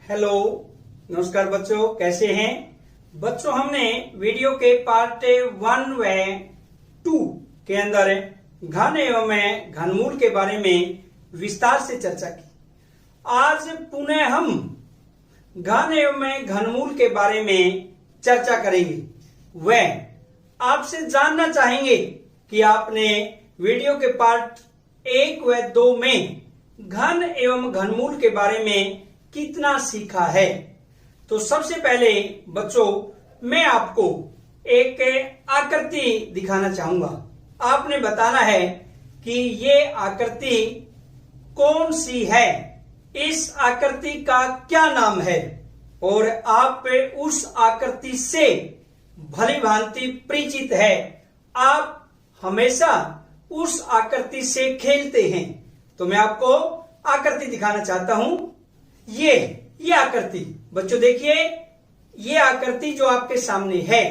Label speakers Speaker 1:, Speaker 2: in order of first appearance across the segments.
Speaker 1: Hello, नमस्कार बच्चों, कैसे हैं बच्चों। हमने वीडियो के पार्ट 1 व 2 के अंदर घन एवं घनमूल के बारे में विस्तार से चर्चा की। आज पुनः हम घन एवं घनमूल के बारे में चर्चा करेंगे। वह आपसे जानना चाहेंगे कि आपने वीडियो के पार्ट 1 व 2 में घन एवं घनमूल के बारे में कितना सीखा है। तो सबसे पहले बच्चों, मैं आपको एक आकृति दिखाना चाहूंगा। आपने बताना है कि ये आकृति कौन सी है, इस आकृति का क्या नाम है, और आप उस आकृति से भली भांति परिचित है। आप हमेशा उस आकृति से खेलते हैं। तो मैं आपको आकृति दिखाना चाहता हूं। ये आकृति बच्चों देखिए, ये आकृति जो आपके सामने है,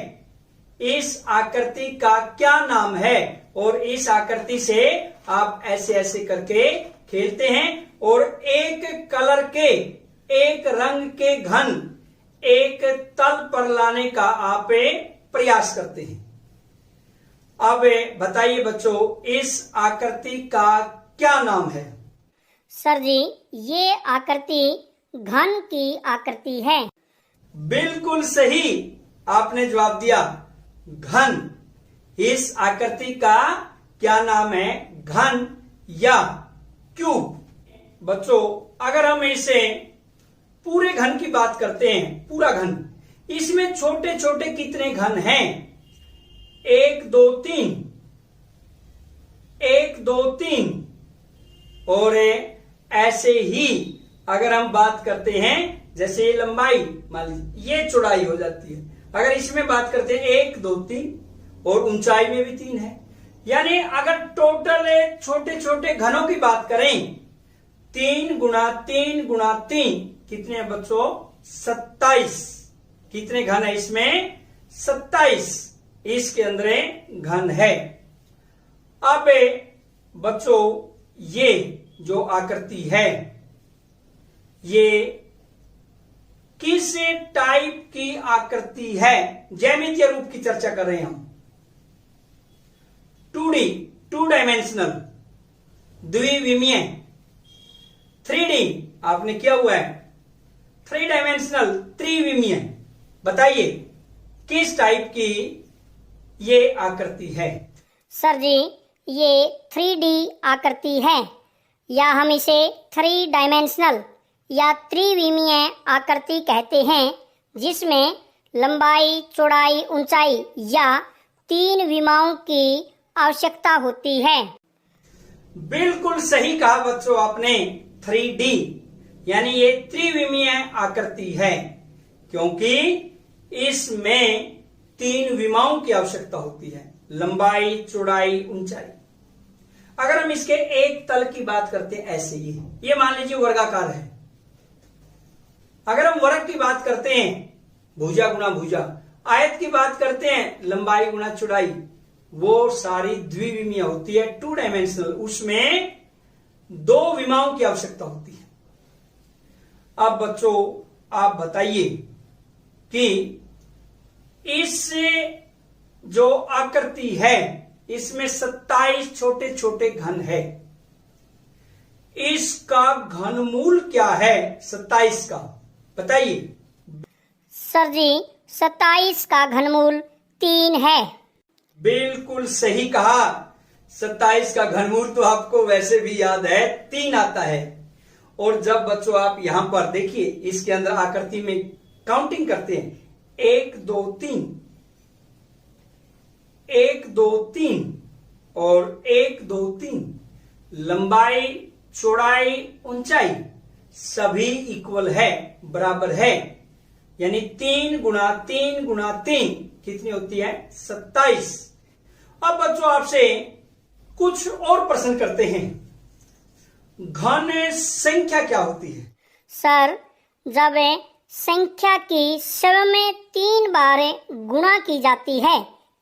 Speaker 1: इस आकृति का क्या नाम है, और इस आकृति से आप ऐसे ऐसे करके खेलते हैं और एक कलर के, एक रंग के घन एक तल पर लाने का आप प्रयास करते हैं। अब बताइए बच्चों, इस आकृति का क्या नाम है।
Speaker 2: सर जी, ये आकृति घन की आकृति है।
Speaker 1: बिल्कुल सही आपने जवाब दिया, घन। इस आकृति का क्या नाम है, घन या क्यूब। बच्चों, अगर हम इसे पूरे घन की बात करते हैं, पूरा घन, इसमें छोटे छोटे कितने घन हैं? 1 2 3, 1 2 3। और ऐसे ही अगर हम बात करते हैं, जैसे ये लंबाई मान लीजिए, ये चौड़ाई हो जाती है। अगर इसमें बात करते हैं 1 2 3, और ऊंचाई में भी 3 है। यानी अगर टोटल छोटे छोटे घनों की बात करें, 3 गुणा 3 गुणा 3 कितने हैं बच्चों? 27। कितने घन है इसमें? 27 इसके अंदर घन है। अब बच्चों, ये जो आकृति है, ये किस टाइप की आकृति है? ज्यामितीय रूप की चर्चा कर रहे हैं हम। 2D, 2 dimensional, द्विविमीय। 3D आपने किया हुआ है, 3 डायमेंशनल, त्रिविमीय। बताइए किस टाइप की ये आकृति है।
Speaker 2: सर जी, ये 3D आकृति है, या हम इसे 3 डायमेंशनल या त्रिविमीय आकृति कहते हैं, जिसमें लंबाई, चौड़ाई, ऊंचाई या 3 विमाओं की आवश्यकता होती है।
Speaker 1: बिल्कुल सही कहा बच्चों आपने, 3D यानी ये त्रिविमीय आकृति है, क्योंकि इसमें 3 विमाओं की आवश्यकता होती है, लंबाई, चौड़ाई, ऊंचाई। अगर हम इसके एक तल की बात करते हैं, ऐसे ही, ये मान लीजिए वर्गाकार है। अगर हम वर्ग की बात करते हैं, भुजा गुणा भुजा, आयत की बात करते हैं, लंबाई गुणा चौड़ाई, वो सारी द्विविमीय होती है, 2 डायमेंशनल। उसमें 2 विमाओं की आवश्यकता होती है। अब बच्चों, आप बताइए कि इस जो आकृति है, इसमें 27 छोटे छोटे घन है। इसका घनमूल क्या है 27 का? बताइए।
Speaker 2: सर जी, 27 का घनमूल 3 है।
Speaker 1: बिल्कुल सही कहा, 27 का घनमूल तो आपको वैसे भी याद है, 3 आता है। और जब बच्चों आप यहां पर देखिए, इसके अंदर आकृति में काउंटिंग करते हैं, 1 2 3, 1 2 3 और 1 2 3, लंबाई, चौड़ाई, ऊंचाई सभी इक्वल है, बराबर है। यानी 3 गुणा 3 गुणा 3 कितनी होती है? 27। अब बच्चों आपसे कुछ और प्रश्न करते हैं। घन संख्या क्या होती है?
Speaker 2: सर, जब संख्या की स्वयं में 3 बार गुणा की जाती है,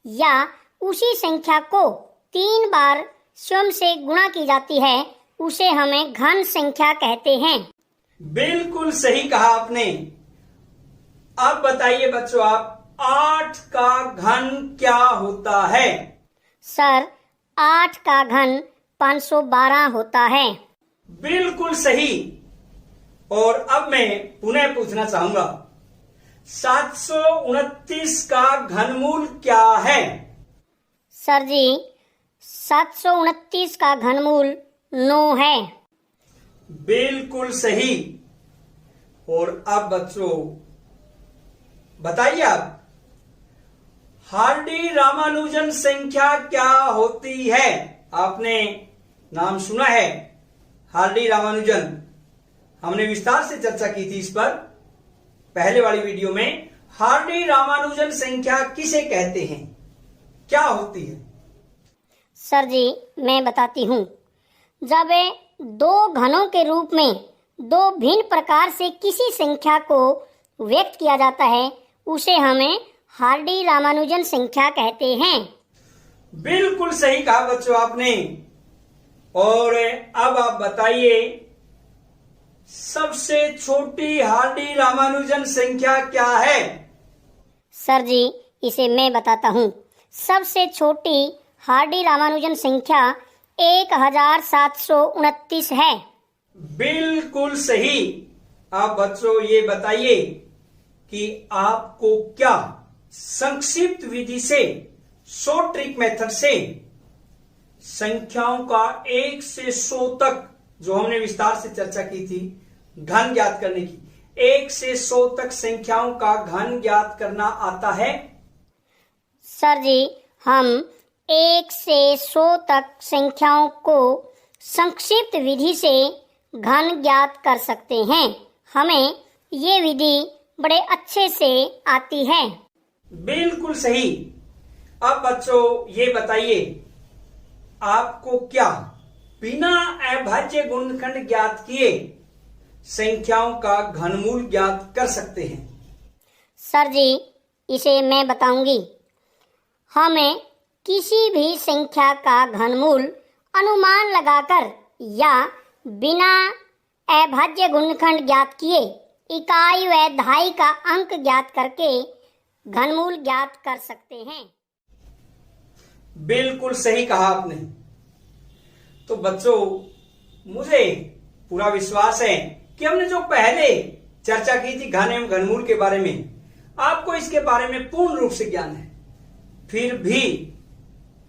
Speaker 2: या उसी संख्या को 3 बार स्वयं से गुणा की जाती है, उसे हमें घन संख्या कहते हैं।
Speaker 1: बिल्कुल सही कहा आपने। अब बताइए बच्चों, आप 8 का घन क्या होता है?
Speaker 2: सर 8 का घन 512 होता है।
Speaker 1: बिल्कुल सही। और अब मैं पुनः पूछना चाहूंगा, 729 का घनमूल क्या है?
Speaker 2: सर जी 729 का घनमूल 9 है।
Speaker 1: बिल्कुल सही। और अब बच्चों बताइए आप, हार्डी रामानुजन संख्या क्या होती है? आपने नाम सुना है हार्डी रामानुजन, हमने विस्तार से चर्चा की थी इस पर पहले वाली वीडियो में। हार्डी रामानुजन संख्या किसे कहते हैं, क्या होती है?
Speaker 2: सर जी मैं बताती हूँ। जब दो घनों के रूप में दो भिन्न प्रकार से किसी संख्या को व्यक्त किया जाता है, उसे हमें हार्डी रामानुजन संख्या कहते हैं।
Speaker 1: बिल्कुल सही कहा बच्चों आपने। और अब आप बताइए, सबसे छोटी हार्डी रामानुजन संख्या क्या है?
Speaker 2: सर जी इसे मैं बताता हूँ। सबसे छोटी हार्डी रामानुजन संख्या 1729 है।
Speaker 1: बिल्कुल सही। आप बच्चों ये बताइए कि आपको क्या संक्षिप्त विधि से, शॉर्ट ट्रिक मेथड से संख्याओं का 1 से 100 तक, जो हमने विस्तार से चर्चा की थी घन ज्ञात करने की, 1 से 100 तक संख्याओं का घन ज्ञात करना आता है?
Speaker 2: सर जी हम 1 से 100 तक संख्याओं को संक्षिप्त विधि से घन ज्ञात कर सकते हैं। हमें ये विधि बड़े अच्छे से आती है।
Speaker 1: बिल्कुल सही। अब बच्चों ये बताइए, आपको क्या बिना अभाज्य गुणनखंड ज्ञात किए संख्याओं का घनमूल ज्ञात कर सकते हैं?
Speaker 2: सर जी इसे मैं बताऊंगी। हमें किसी भी संख्या का घनमूल अनुमान लगाकर या बिना अभाज्य गुणनखंड ज्ञात किए इकाई व दहाई का अंक ज्ञात करके घनमूल ज्ञात कर सकते हैं।
Speaker 1: बिल्कुल सही कहा आपने। तो बच्चों मुझे पूरा विश्वास है कि हमने जो पहले चर्चा की थी घन एवं घनमूल के बारे में, आपको इसके बारे में पूर्ण रूप से ज्ञान है। फिर भी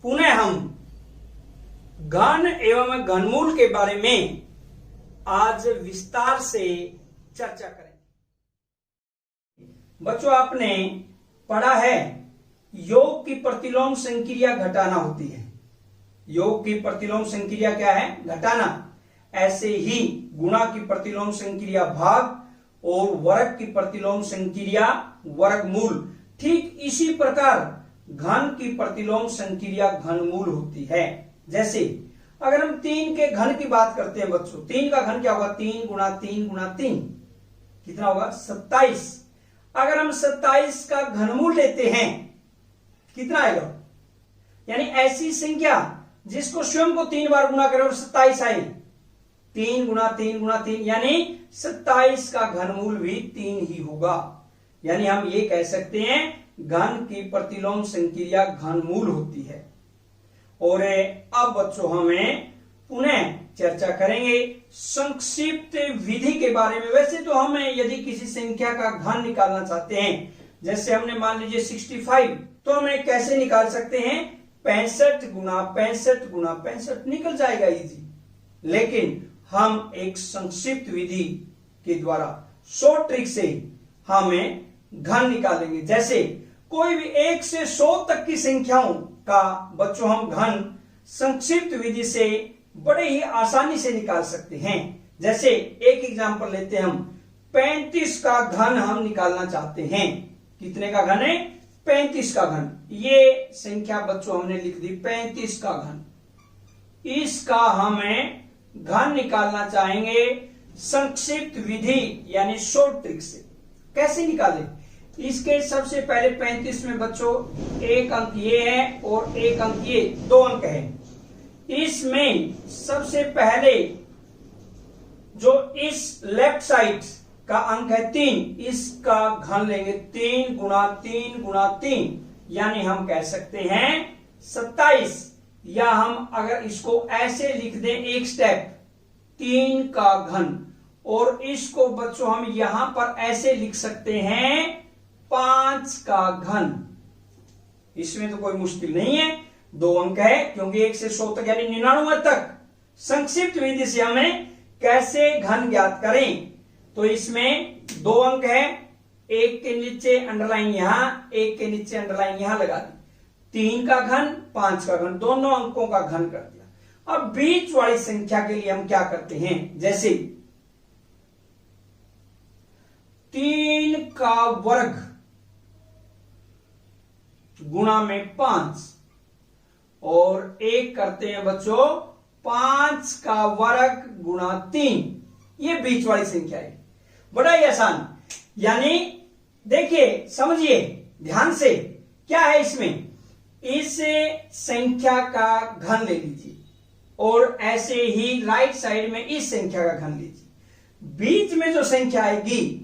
Speaker 1: पुनः हम घन एवं घनमूल के बारे में आज विस्तार से चर्चा करेंगे। बच्चों आपने पढ़ा है योग की प्रतिलोम संक्रिया घटाना होती है। योग की प्रतिलोम संक्रिया क्या है? घटाना। ऐसे ही गुणा की प्रतिलोम संक्रिया भाग और वर्ग की प्रतिलोम संक्रिया वर्गमूल। ठीक इसी प्रकार घन की प्रतिलोम संक्रिया घनमूल होती है। जैसे अगर हम 3 के घन की बात करते हैं बच्चों, 3 का घन क्या होगा? 3 गुणा 3 गुणा 3 कितना होगा? 27। अगर हम 27 का घनमूल लेते हैं कितना आएगा? यानी ऐसी संख्या जिसको स्वयं को 3 बार गुणा करें और 27 आए, 3 गुणा 3 गुणा 3 यानी 27 का घनमूल भी 3 ही होगा। यानी हम ये कह सकते हैं घन की प्रतिलोम संक्रिया घनमूल होती है। और अब बच्चों हमें पुनः चर्चा करेंगे संक्षिप्त विधि के बारे में। वैसे तो हमें यदि किसी संख्या का घन निकालना चाहते हैं, जैसे हमने मान लीजिए 65, तो हमें कैसे निकाल सकते हैं? 65 गुना 65 गुना 65 निकल जाएगा इजी। लेकिन हम एक संक्षिप्त विधि के द्वारा, शॉर्ट ट्रिक से हमें घन निकालेंगे। जैसे कोई भी 1 से 100 तक की संख्याओं का बच्चों हम घन संक्षिप्त विधि से बड़े ही आसानी से निकाल सकते हैं। जैसे एक एग्जांपल लेते हैं हम, 35 का घन हम निकालना चाहते हैं। कितने का घन है? 35 का घन। ये संख्या बच्चों हमने लिख दी 35 का घन। इसका हमें घन निकालना चाहेंगे संक्षिप्त विधि यानी शॉर्ट ट्रिक से। कैसे निकालें? इसके सबसे पहले 35 में बच्चों एक अंक ये है और एक अंक ये, 2 अंक है। इसमें सबसे पहले जो इस लेफ्ट साइड का अंक है 3, इसका घन लेंगे 3 गुणा 3 गुणा 3, यानी हम कह सकते हैं 27। या हम अगर इसको ऐसे लिख दें एक स्टेप 3 का घन, और इसको बच्चों हम यहां पर ऐसे लिख सकते हैं 5 का घन। इसमें तो कोई मुश्किल नहीं है, 2 अंक है, क्योंकि 1 से 100 तक यानी 99 तक। संक्षिप्त विधि से हमें कैसे घन ज्ञात करें, तो इसमें 2 अंक है, 1 के नीचे अंडरलाइन यहां, 1 के नीचे अंडरलाइन यहां लगा दी। 3 का घन 5 का घन, दोनों अंकों का घन कर दिया। अब बीच वाली संख्या के लिए हम क्या करते हैं, जैसे 3 का वर्ग गुणा में 5, और 1 करते हैं बच्चों 5 का वर्ग गुणा 3, ये बीच वाली संख्या है। बड़ा ही आसान, यानी देखिए समझिए ध्यान से, क्या है इसमें, इस संख्या का घन ले लीजिए और ऐसे ही राइट साइड में इस संख्या का घन लीजिए। बीच में जो संख्या आएगी,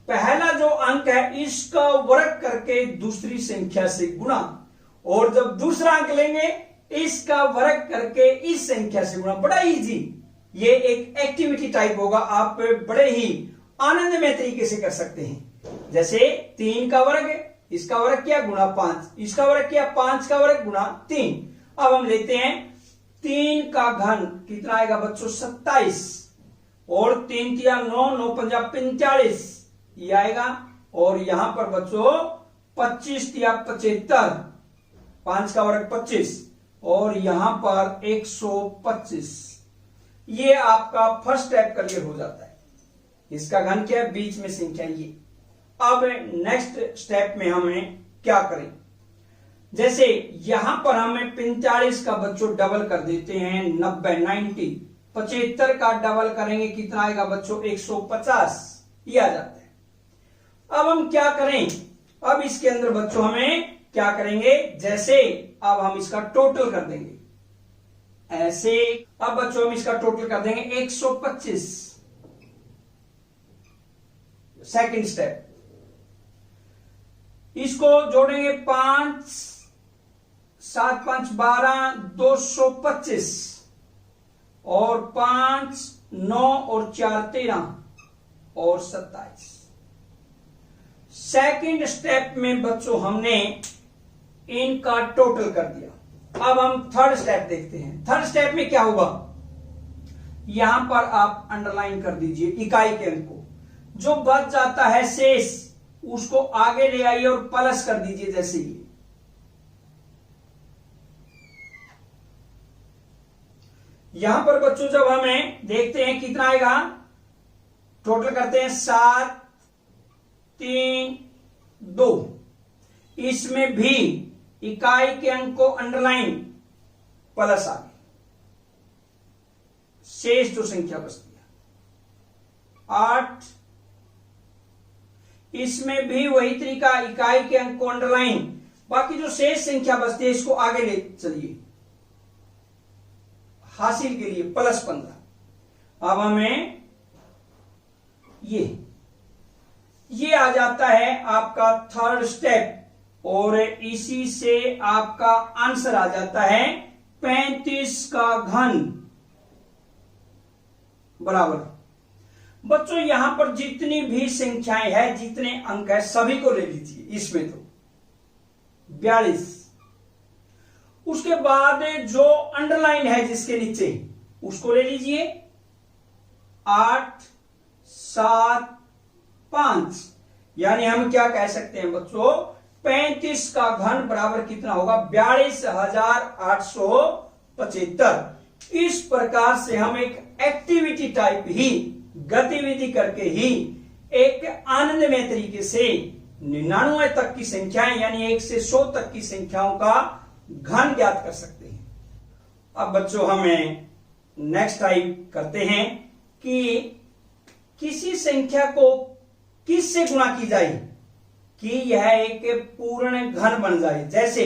Speaker 1: पहला जो अंक है इसका वर्ग करके दूसरी संख्या से गुणा, और जब दूसरा अंक लेंगे इसका वर्ग करके इस संख्या से गुणा। बड़ा इजी, ये एक एक्टिविटी टाइप होगा, आप बड़े ही आनंदमय तरीके से कर सकते हैं। जैसे 3 का वर्ग, इसका वर्ग किया गुणा 5, इसका वर्ग किया 5 का वर्ग गुणा 3। अब हम लेते हैं 3 का घन, कितना आएगा बच्चों 27, और 3 तिया 9, 9 पंजा 45, ये आएगा। और यहां पर बच्चों 25 तिया 75, 5 का वर्ग 25, और यहां पर 125। ये आपका फर्स्ट स्टेप क्लियर हो जाता है। इसका घन क्या है, बीच में संख्या ये। अब नेक्स्ट स्टेप में हमें क्या करें, जैसे यहां पर हमें 45 का बच्चों डबल कर देते हैं 90, 90, 75 का डबल करेंगे कितना आएगा बच्चों 150, ये आ जाता है। अब हम क्या करें, अब इसके अंदर बच्चों हमें क्या करेंगे, जैसे अब हम इसका टोटल कर देंगे ऐसे। अब बच्चों हम इसका टोटल कर देंगे 125। सेकंड स्टेप, इसको जोड़ेंगे 5, 7, 5, 12, 225, और 5, 9 और 4, 13 और 27। सेकंड स्टेप में बच्चों हमने इनका टोटल कर दिया। अब हम थर्ड स्टेप देखते हैं। थर्ड स्टेप में क्या होगा, यहां पर आप अंडरलाइन कर दीजिए इकाई के अंक को, जो बच जाता है शेष उसको आगे ले आइए और प्लस कर दीजिए। जैसे ये यहां पर बच्चों जब हमें देखते हैं कितना आएगा, टोटल करते हैं 7, 3, 2, इसमें भी इकाई के अंक को अंडरलाइन प्लस आगे, शेष जो संख्या बचती है 8, इसमें भी वही तरीका, इकाई के अंक को अंडरलाइन, बाकी जो शेष संख्या बचती है इसको आगे ले चलिए हासिल के लिए +15। अब हमें ये आ जाता है आपका थर्ड स्टेप, और इसी से आपका आंसर आ जाता है 35 का घन बराबर। बच्चों यहां पर जितनी भी संख्याएं हैं, जितने अंक है, सभी को ले लीजिए। इसमें तो 42, उसके बाद जो अंडरलाइन है जिसके नीचे उसको ले लीजिए 8, 7, 5, यानी हम क्या कह सकते हैं बच्चों, 35 का घन बराबर कितना होगा 42,875। इस प्रकार से हम एक एक्टिविटी टाइप ही गतिविधि करके ही एक आनंदमय तरीके से 99 तक की संख्याएं यानी 1 से 100 तक की संख्याओं का घन ज्ञात कर सकते हैं। अब बच्चों हमें नेक्स्ट टाइप करते हैं कि किसी संख्या को किस से गुणा की जाए कि यह एक पूर्ण घन बन जाए। जैसे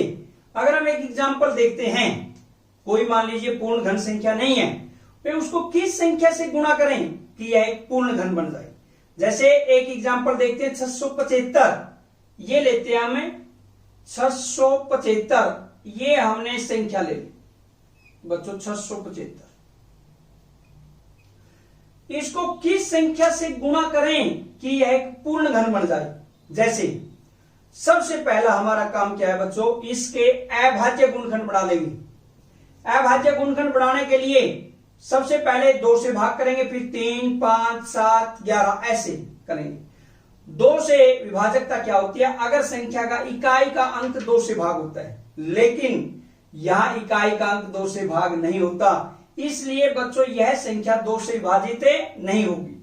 Speaker 1: अगर हम एक एग्जांपल देखते हैं, कोई मान लीजिए पूर्ण घन संख्या नहीं है, तो उसको किस संख्या से गुणा करें कि यह एक पूर्ण घन बन जाए। जैसे एक एग्जांपल देखते हैं 675, ये लेते हैं हमें 675, ये हमने संख्या ले ली बच्चों 675। इसको किस संख्या से गुणा करें कि यह एक पूर्ण घन बन जाए। जैसे सबसे पहला हमारा काम क्या है बच्चों, इसके अभाज्य गुणनखंड बना लेंगे। अभाज्य गुणनखंड बनाने के लिए सबसे पहले 2 से भाग करेंगे, फिर 3, 5, 7, 11 ऐसे करेंगे। 2 से विभाजकता क्या होती है, अगर संख्या का इकाई का अंक 2 से भाग होता है, लेकिन यहां इकाई का अंक 2 से भाग नहीं होता, इसलिए बच्चों यह संख्या 2 से विभाजित नहीं होगी।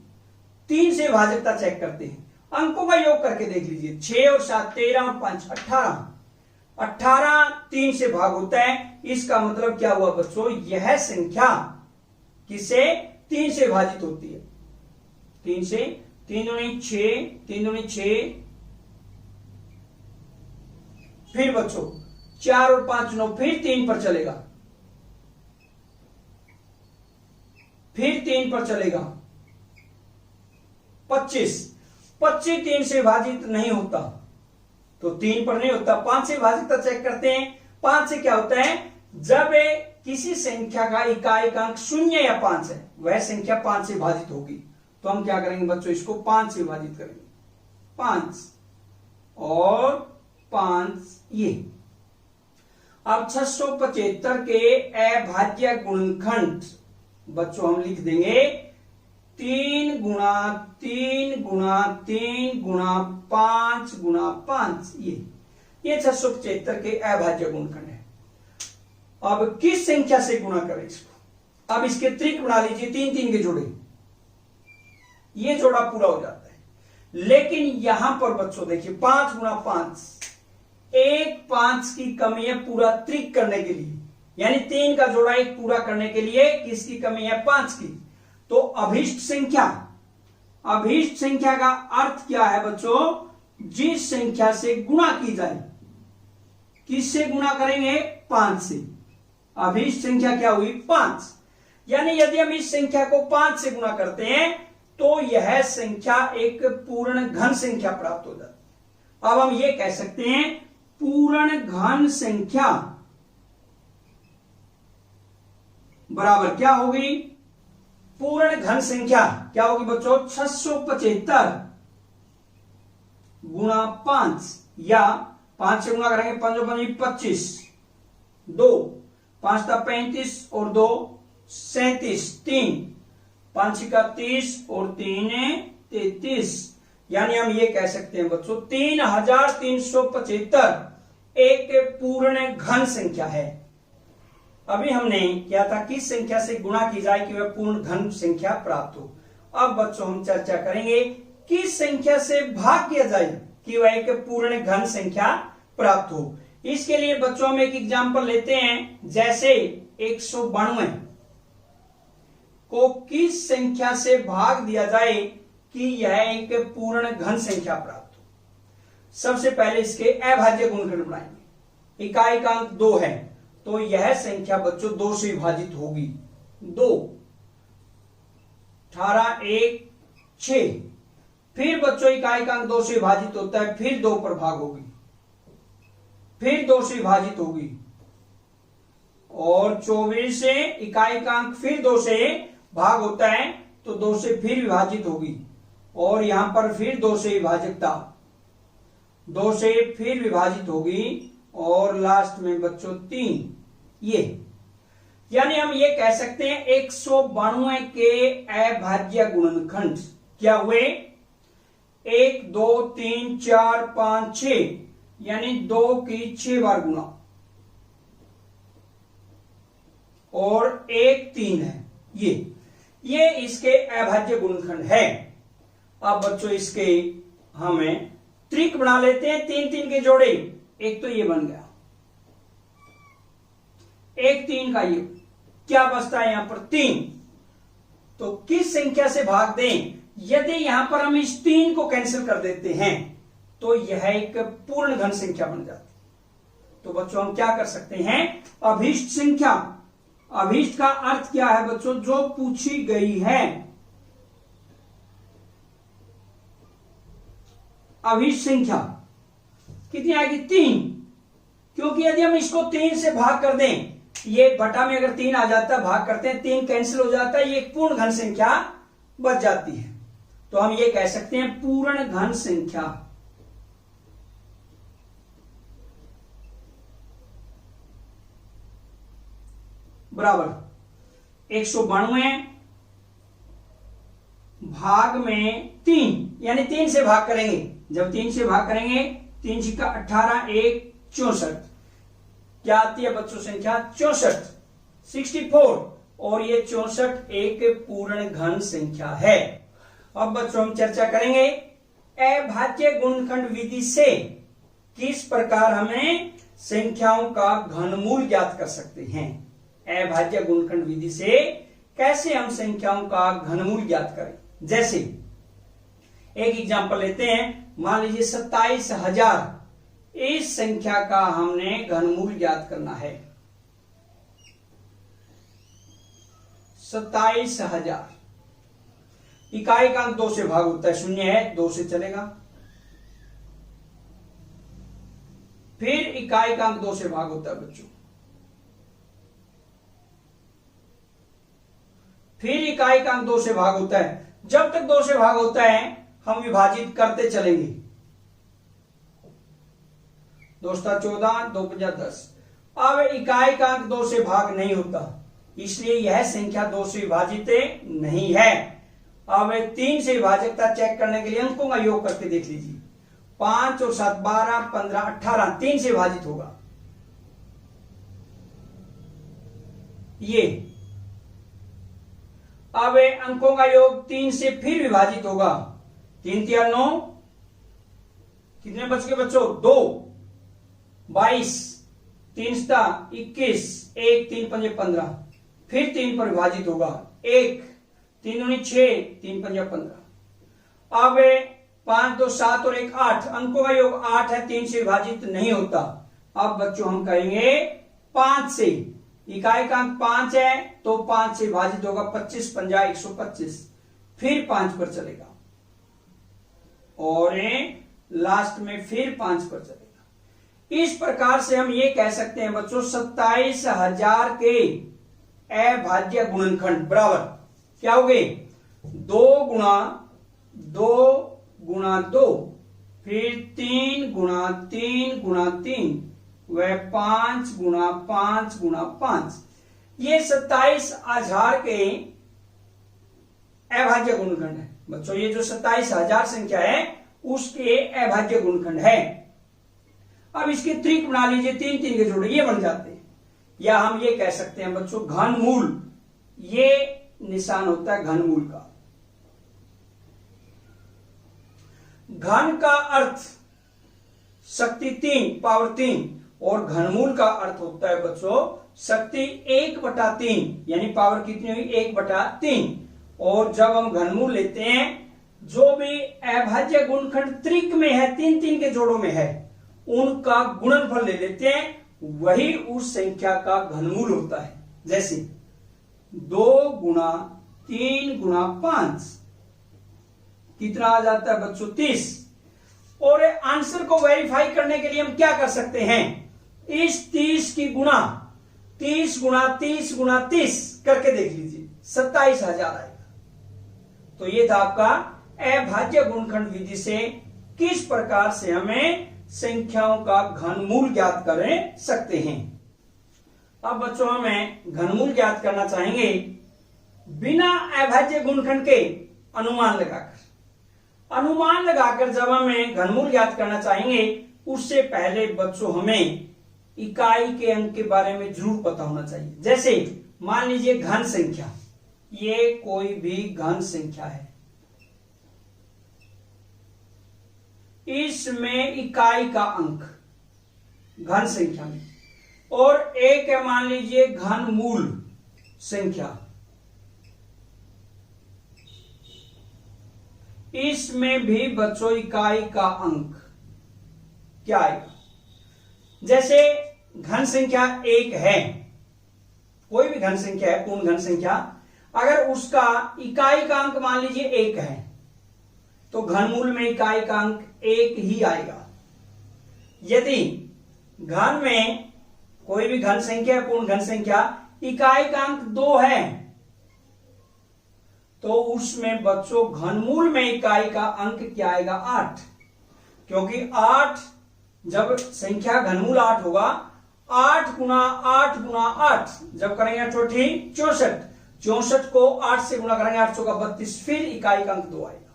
Speaker 1: 3 से विभाजकता चेक करते हैं, अंकों का योग करके देख लीजिए, 6 और 7 13 और 5 18, 18 3 से भाग होता है। इसका मतलब क्या हुआ बच्चों, यह संख्या किससे 3 से विभाजित होती है। 3 से, 3 दूनी 6, 3 दूनी 6, फिर बच्चों 4 और 5 9, फिर 3 पर चलेगा, फिर 3 पर चलेगा, 25 3 से विभाजित नहीं होता, तो 3 पर नहीं होता। 5 से विभाजित चेक करते हैं, 5 से क्या होता है, जब किसी संख्या का इकाई का अंक 0 या 5 है, वह संख्या 5 से विभाजित होगी, तो हम क्या करेंगे बच्चों, इसको 5 से विभाजित करेंगे, 5 और 5 ये। अब 675 के अभाज्य गुणनखंड बच्चों हम लिख देंगे 3 गुणा 3 गुणा 3 गुणा 5 गुणा 5, ये 675 के अभाज्य गुणनखंड है। अब किस संख्या से गुणा करें इसको, अब इसके त्रिक बना लीजिए, 3 3 के जोड़े, ये जोड़ा पूरा हो जाता है। लेकिन यहां पर बच्चों देखिए 5 गुणा 5, एक 5 की कमी है पूरा त्रिक करने के लिए, यानी 3 का जोड़ा एक पूरा करने के लिए किसकी कमी है, 5 की। तो अभीष्ट संख्या का अर्थ क्या है बच्चों, जिस संख्या से गुणा की जाए, किससे गुणा करेंगे, 5 से। अभीष्ट संख्या क्या हुई, 5, यानी यदि हम इस संख्या को 5 से गुणा करते हैं तो यह संख्या एक पूर्ण घन संख्या प्राप्त हो जाती है। अब हम ये कह सकते हैं पूर्ण घन संख्या बराबर क्या होगी, पूर्ण घन संख्या क्या होगी बच्चों, 675 गुणा 5, या 5 से गुणा करेंगे, 5 5 25, 2 5 35 और 2 37, 3 5 का 30 और 3 33, यानी हम ये कह सकते हैं बच्चों 3375 एक पूर्ण घन संख्या है। अभी हमने क्या था, किस संख्या से गुणा की जाए कि वह पूर्ण घन संख्या प्राप्त हो। अब बच्चों हम चर्चा करेंगे किस संख्या से भाग किया जाए कि वह एक पूर्ण घन संख्या प्राप्त हो। इसके लिए बच्चों हम एक एग्जांपल लेते हैं, जैसे 192 को किस संख्या से भाग दिया जाए कि यह एक पूर्ण घन संख्या प्राप्त हो। सबसे पहले इसके अभाज्य गुणनखंड बनाएंगे। इकाई का अंक 2 है तो यह संख्या बच्चों 2 से विभाजित होगी, 2 18 1 6, फिर बच्चों इकाई का अंक 2 से विभाजित होता है, फिर 2 पर भाग होगी, फिर 2 से विभाजित होगी, और 24 से इकाई का अंक फिर 2 से भाग होता है तो 2 से फिर विभाजित होगी, और यहां पर फिर 2 से विभाजकता, 2 से फिर विभाजित होगी, और लास्ट में बच्चों 3, ये। यानी हम ये कह सकते हैं 192 के अभाज्य गुणनखंड क्या हुए, 1 2 3 4 5 6, यानी 2 की 6 बार गुणा, और 1 3 है, ये इसके अभाज्य गुणनखंड है। अब बच्चों इसके हमें त्रिक बना लेते हैं, 3 3 के जोड़े, एक तो ये बन गया, 1 3 का ये, क्या बचता है यहां पर 3, तो किस संख्या से भाग दें, यदि यहां पर हम इस 3 को कैंसिल कर देते हैं तो यह एक पूर्ण घन संख्या बन जाती है। तो बच्चों हम क्या कर सकते हैं, अभीष्ट संख्या, अभीष्ट का अर्थ क्या है बच्चों, जो पूछी गई है अभिष्ट संख्या कितनी आएगी 3, क्योंकि यदि हम इसको 3 से भाग कर दें, ये बटा में अगर 3 आ जाता है, भाग करते हैं 3 कैंसिल हो जाता है, ये एक पूर्ण घन संख्या बच जाती है। तो हम ये कह सकते हैं पूर्ण घन संख्या। बराबर 192 भाग में 3, यानी 3 से भाग करेंगे। जब 3 से भाग करेंगे 3 छिक्का 18, 1 64, क्या आती है बच्चों संख्या 64, 64, और ये 64 एक पूर्ण घन संख्या है। अब बच्चों हम चर्चा करेंगे अभाज्य गुणनखंड विधि से किस प्रकार हमें संख्याओं का घनमूल ज्ञात कर सकते हैं। अभाज्य गुणनखंड विधि से कैसे हम संख्याओं का घनमूल ज्ञात करें। जैसे एक एग्जांपल लेते हैं, मान लीजिए 27,000, इस संख्या का हमने घनमूल ज्ञात करना है। 27,000, इकाई का अंक 2 से भाग होता है, 0 है 2 से चलेगा, फिर इकाई का अंक 2 से भाग होता है बच्चों, फिर इकाई का अंक 2 से भाग होता है। जब तक 2 से भाग होता है हम विभाजित करते चलेंगे। 2 × 14, 2 × 10। अब इकाई का अंक 2 से भाग नहीं होता, इसलिए यह संख्या 2 से विभाजित नहीं है। अब 3 से विभाजकता चेक करने के लिए अंकों का योग करके देख लीजिए। 5 और 7 12, 15, 18, 3 से विभाजित होगा। ये अब अंकों का योग 3 से फिर विभाजित होगा। 3 × 3 9, कितने बच गए बच्चों 2, 22, 3 × 21, 1 3 × 5 15, फिर 3 पर विभाजित होगा। 1 3 × 6, 3 × 5 15। अब 5 2 7 और 1 8, अंकों का योग 8 है, 3 से विभाजित नहीं होता। अब बच्चों हम कहेंगे 5 से, इकाई का अंक 5 है तो 5 से विभाजित होगा। 25 पंजा 125, फिर 5 पर चलेगा और लास्ट में फिर 5 पर चलेगा। इस प्रकार से हम ये कह सकते हैं बच्चों 27,000 के अभाज्य गुणनखंड बराबर क्या हो गए 2 × 2 × 2, फिर 3 × 3 × 3, वह 5 × 5 × 5। ये 27,000 के अभाज्य गुणनखंड है बच्चों। ये जो 27,000 संख्या है उसके अभाज्य गुणनखंड है। अब इसके त्रिक बना लीजिए, 3 3 के जोड़े ये बन जाते हैं। या हम ये कह सकते हैं बच्चों घनमूल, ये निशान होता है घनमूल का। घन का अर्थ शक्ति 3 पावर 3 और घनमूल का अर्थ होता है बच्चों शक्ति 1/3, यानी पावर कितनी हुई 1/3। और जब हम घनमूल लेते हैं, जो भी अभाज्य गुणनखंड त्रिक में है 3 3 के जोड़ों में है उनका गुणनफल ले लेते हैं, वही उस संख्या का घनमूल होता है। जैसे 2 × 3 × 5 कितना आ जाता है बच्चों 30। और आंसर को वेरीफाई करने के लिए हम क्या कर सकते हैं, इस 30 की गुणा 30 × 30 × 30 करके देख लीजिए, 27,000 आएगा। तो ये था आपका अभाज्य गुणनखंड विधि से किस प्रकार से हमें संख्याओं का घनमूल ज्ञात कर सकते हैं। अब बच्चों हमें घनमूल ज्ञात करना चाहेंगे बिना अभाज्य गुणनखंड के अनुमान लगाकर। अनुमान लगाकर जब हमें घनमूल ज्ञात करना चाहेंगे, उससे पहले बच्चों हमें इकाई के अंक के बारे में जरूर पता होना चाहिए। जैसे मान लीजिए घन संख्या, ये कोई भी घन संख्या है, इसमें इकाई का अंक घन संख्या में, और एक है मान लीजिए घनमूल संख्या, इसमें भी बच्चों इकाई का अंक क्या आएगा। जैसे घन संख्या 1 है, कोई भी घन संख्या है पूर्ण घन संख्या, अगर उसका इकाई का अंक मान लीजिए 1 है तो घनमूल में इकाई का अंक 1 ही आएगा। यदि घन में कोई भी घन संख्या, पूर्ण घन संख्या, इकाई का अंक 2 है, तो उसमें बच्चों घनमूल में इकाई का अंक क्या आएगा? 8। क्योंकि 8 जब संख्या घनमूल 8 होगा, 8 गुना 8 गुना 8 जब करेंगे 64, 64 को 8 से गुना करेंगे, 8 चौका 32, फिर इकाई का अंक 2 आएगा।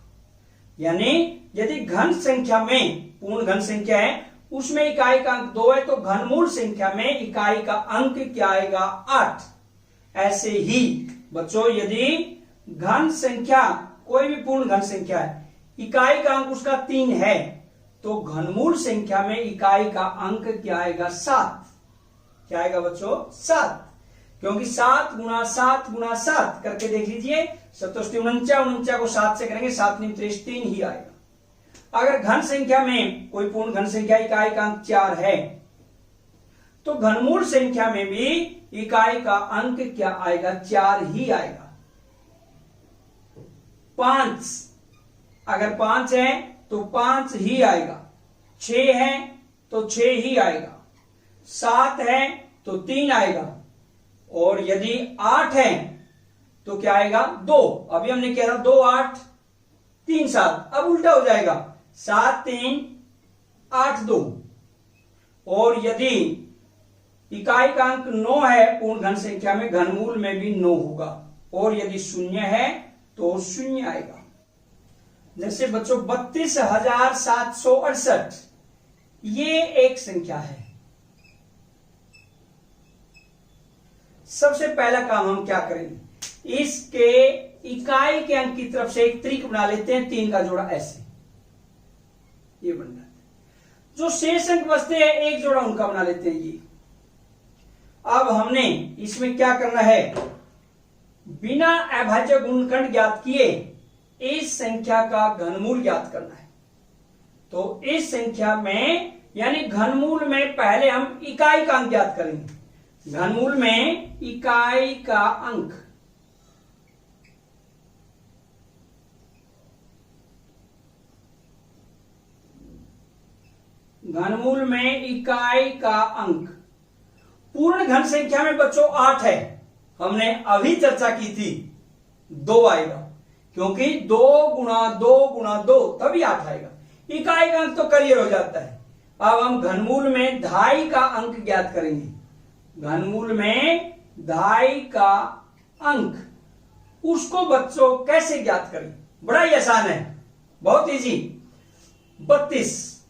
Speaker 1: यानी यदि घन संख्या में, पूर्ण घन संख्या है, उसमें इकाई का अंक 2 है, तो घनमूल संख्या में इकाई का अंक क्या आएगा? 8। ऐसे ही बच्चों यदि घन संख्या, कोई भी पूर्ण घन संख्या है, इकाई का अंक उसका 3 है, तो घनमूल संख्या में इकाई का अंक क्या आएगा? 7। क्या आएगा बच्चों? 7। क्योंकि 7 गुना 7 गुना 7 करके देख लीजिए, 7 49 को 7 से करेंगे, 7 9 3 ही आएगा। अगर घन संख्या में कोई पूर्ण घन संख्या इकाई का अंक 4 है, तो घनमूल संख्या में भी इकाई का अंक क्या आएगा? 4 ही आएगा। 5, अगर 5 है तो 5 ही आएगा। 6 है तो 6 ही आएगा। 7 है तो 3 आएगा। और यदि 8 है तो क्या आएगा? 2। अभी हमने किया था 2 8 3 7, अब उल्टा हो जाएगा, 7 3 8 2। और यदि इकाई का अंक 9 है पूर्ण घन संख्या में, घनमूल में भी 9 होगा। और यदि 0 है तो 0 आएगा। जैसे बच्चों 32,768 ये एक संख्या है। सबसे पहला काम हम क्या करेंगे? इसके इकाई के अंक की तरफ से एक त्रिक बना लेते हैं, 3 का जोड़ा ऐसे, ये बन जाता है। जो शेष अंक बचते हैं एक जोड़ा उनका बना लेते हैं ये। अब हमने इसमें क्या करना है? बिना अभाज्य गुणनखंड ज्ञात किए इस संख्या का घनमूल ज्ञात करना है। तो इस संख्या में, यानी घनमूल में पहले हम इकाई का अंक ज्ञात करेंगे। घनमूल में इकाई का अंक, घनमूल में इकाई का अंक, पूर्ण घन संख्या में बच्चों 8 है, हमने अभी चर्चा की थी, 2 आएगा, क्योंकि 2 गुना 2 गुना 2 तभी 8 आएगा। इकाई का अंक तो क्लियर हो जाता है। अब हम घनमूल में 2.5 का अंक ज्ञात करेंगे। घनमूल में 2.5 का अंक, उसको बच्चों कैसे ज्ञात करें? बड़ा ही आसान है, बहुत इजी। 32,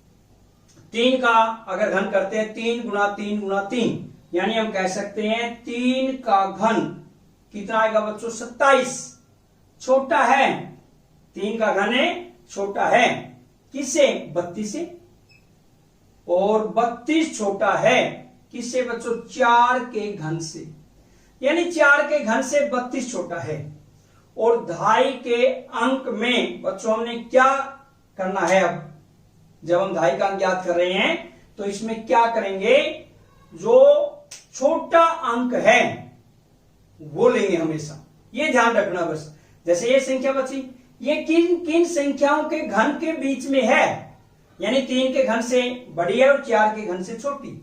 Speaker 1: 3 का अगर घन करते हैं, 3 गुना 3 गुना 3, यानी हम कह सकते हैं 3 का घन कितना आएगा बच्चों? 27। छोटा है, 3 का घन है, छोटा है किससे? 32 से। और 32 छोटा है किससे बच्चों? 4 के घन से। यानी 4 के घन से 32 छोटा है। और 2.5 के अंक में बच्चों हमने क्या करना है? अब जब हम 2.5 का अंक ज्ञात कर रहे हैं तो इसमें क्या करेंगे? जो छोटा अंक है वो लेंगे हमेशा, ये ध्यान रखना बस। जैसे ये संख्या बची, ये किन किन संख्याओं के घन के बीच में है? यानी 3 के घन से बड़ी है और 4 के घन से छोटी।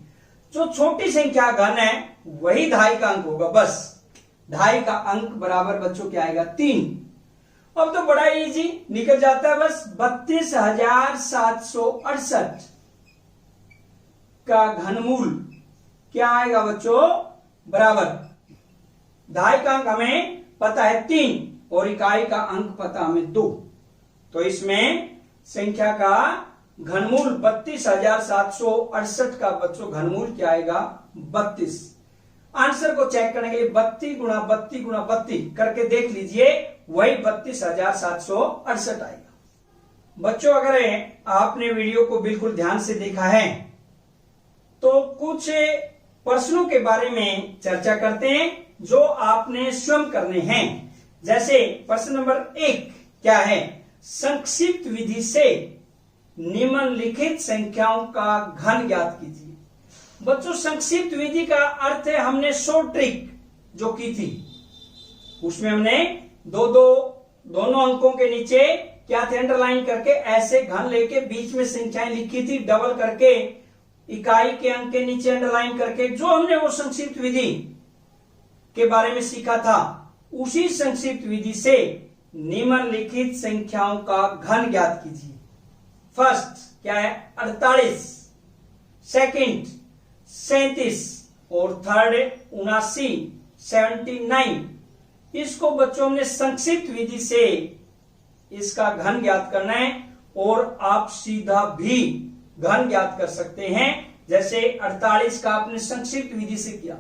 Speaker 1: जो छोटी संख्या घन है वही 2.5 का अंक होगा, बस 2.5 का अंक बराबर बच्चों क्या आएगा? 3। अब तो बड़ा इजी निकल जाता है, बस 32,768 का घनमूल क्या आएगा बच्चों? बराबर 2.5 का अंक हमें पता है 3 और इकाई का अंक पता हमें 2। तो इसमें संख्या का घनमूल 32,768 का बच्चों घनमूल क्या आएगा? 32। आंसर को चेक करने के लिए 32 गुना 32 गुना 32 करके देख लीजिए, वही 32,768 आएगा। बच्चों अगर आपने वीडियो को बिल्कुल ध्यान से देखा है तो कुछ प्रश्नों के बारे में चर्चा करते हैं जो आपने स्वयं करने हैं। जैसे प्रश्न नंबर 1 क्या है? संक्षिप्त विधि से निम्नलिखित संख्याओं का घन ज्ञात कीजिए। बच्चों संक्षिप्त विधि का अर्थ है हमने शॉर्ट ट्रिक जो की थी, उसमें हमने दोनों अंकों के नीचे क्या थे, अंडरलाइन करके ऐसे घन लेके बीच में संख्याएं लिखी थी, डबल करके इकाई के अंक के नीचे अंडरलाइन करके, जो हमने वो संक्षिप्त विधि के बारे में सीखा था, उसी संक्षिप्त विधि से निम्नलिखित संख्याओं का घन ज्ञात कीजिए। फर्स्ट क्या है, 48, सेकंड 37 और थर्ड 79, 79। इसको बच्चों ने संक्षिप्त विधि से इसका घन ज्ञात करना है और आप सीधा भी घन ज्ञात कर सकते हैं। जैसे 48 का आपने संक्षिप्त विधि से किया,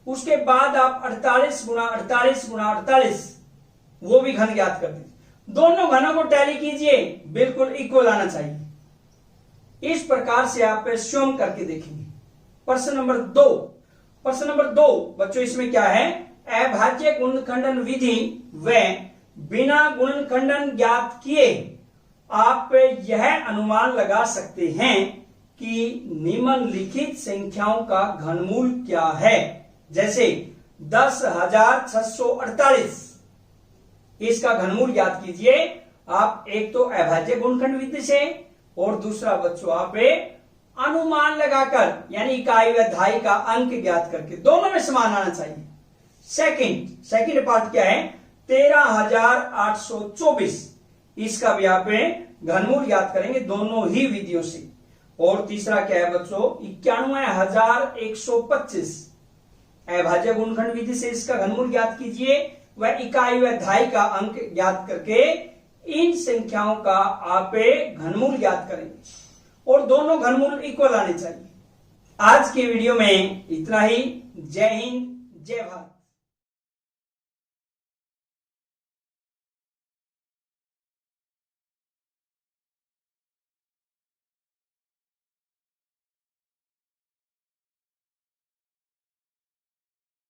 Speaker 1: उसके बाद आप 48 गुणा 48 गुणा 48 वो भी घन ज्ञात कर दीजिए। दोनों घनों को टैली कीजिए, बिल्कुल इक्वल आना चाहिए। इस प्रकार से आप स्वयं करके देखेंगे। प्रश्न नंबर 2, प्रश्न नंबर 2 बच्चों इसमें क्या है, अभाज्य गुणनखंडन विधि व बिना गुणनखंडन ज्ञात किए आप यह अनुमान लगा सकते हैं कि निम्नलिखित संख्याओं का घनमूल क्या है। जैसे 10,648, इसका घनमूल ज्ञात कीजिए आप, एक तो अभाज्य गुणनखंड विधि से और दूसरा बच्चों आप अनुमान लगाकर, यानी इकाई व दहाई का अंक ज्ञात करके, दोनों में समान आना चाहिए। सेकंड पार्ट क्या है, 13,824, इसका भी आप घनमूल ज्ञात करेंगे दोनों ही विधियों से। और तीसरा क्या है बच्चों, 91,125, अभाज्य गुणनखंड विधि से इसका घनमूल ज्ञात कीजिए व इकाई व दहाई का अंक ज्ञात करके इन संख्याओं का आप घनमूल ज्ञात करेंगे और दोनों घनमूल इक्वल आने चाहिए। आज की वीडियो में इतना ही। जय हिंद, जय भारत।